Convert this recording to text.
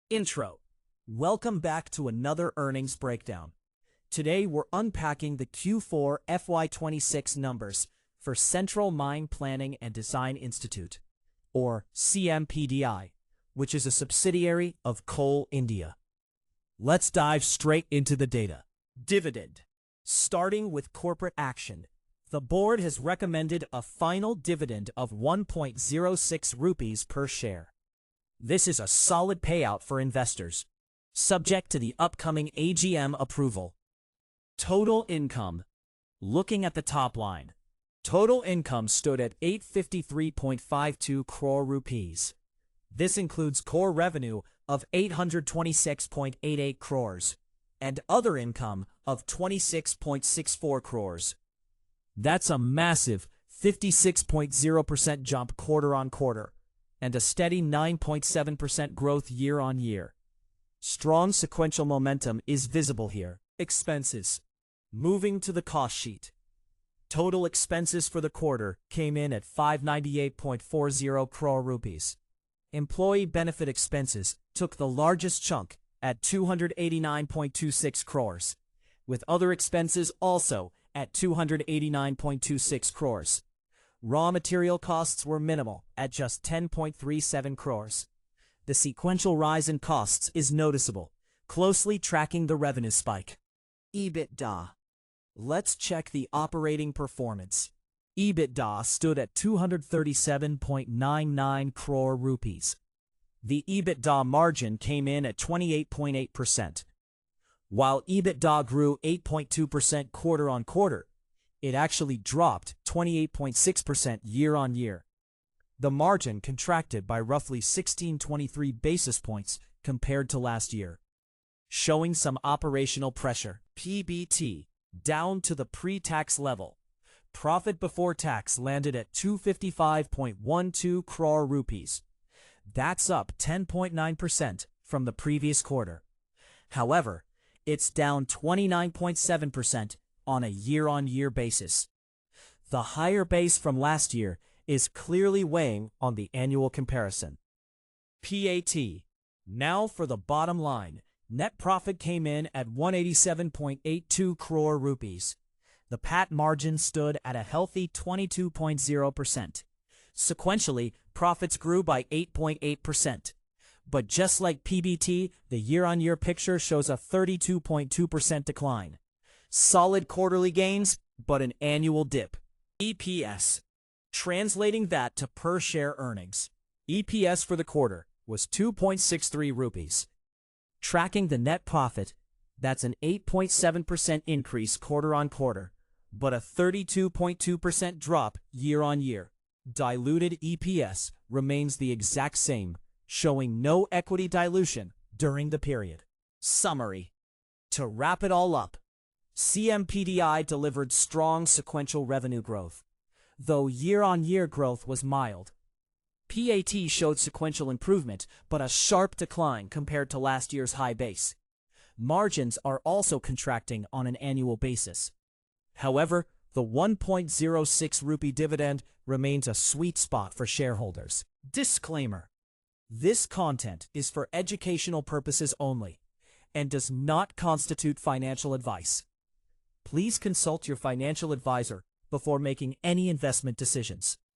Intro. Welcome back to another earnings breakdown. Today we're unpacking the Q4 FY26 numbers for Central Mine Planning and Design Institute, or CMPDI, which is a subsidiary of Coal India. Let's dive straight into the data. Dividend. Starting with corporate action, the board has recommended a final dividend of 1.06 rupees per share. This is a solid payout for investors, subject to the upcoming AGM approval. Total income. Looking at the top line, total income stood at 853.52 crore rupees. This includes core revenue of 826.88 crores and other income of 26.64 crores. That's a massive 56.0% jump quarter on quarter and a steady 9.7% growth year on year. Strong sequential momentum is visible here. Expenses. Moving to the cost sheet. Total expenses for the quarter came in at 598.40 crore rupees. Employee benefit expenses took the largest chunk at 289.26 crores, with other expenses also at 289.26 crores. Raw material costs were minimal at just 10.37 crores. The sequential rise in costs is noticeable, closely tracking the revenue spike. EBITDA. Let's check the operating performance. EBITDA stood at 237.99 crore rupees. The EBITDA margin came in at 28.8%. While EBITDA grew 8.2% quarter on quarter, it actually dropped 28.6% year on year. The margin contracted by roughly 1623 basis points compared to last year, showing some operational pressure. PBT, down to the pre-tax level. Profit before tax landed at 255.12 crore rupees. That's up 10.9% from the previous quarter. However, it's down 29.7% on a year-on-year basis. The higher base from last year is clearly weighing on the annual comparison. PAT. Now for the bottom line. Net profit came in at 187.82 crore rupees. The PAT margin stood at a healthy 22.0%. Sequentially, profits grew by 8.8%. But just like PBT, the year-on-year picture shows a 32.2% decline. Solid quarterly gains, but an annual dip. EPS. Translating that to per-share earnings, EPS for the quarter was 2.63 rupees. Tracking the net profit, that's an 8.7% increase quarter on quarter, but a 32.2% drop year on year. Diluted EPS remains the exact same, showing no equity dilution during the period. Summary. To wrap it all up, CMPDI delivered strong sequential revenue growth, though year-on-year growth was mild. PAT showed sequential improvement, but a sharp decline compared to last year's high base. Margins are also contracting on an annual basis. However, the 1.06 rupee dividend remains a sweet spot for shareholders. Disclaimer. This content is for educational purposes only and does not constitute financial advice. Please consult your financial advisor before making any investment decisions.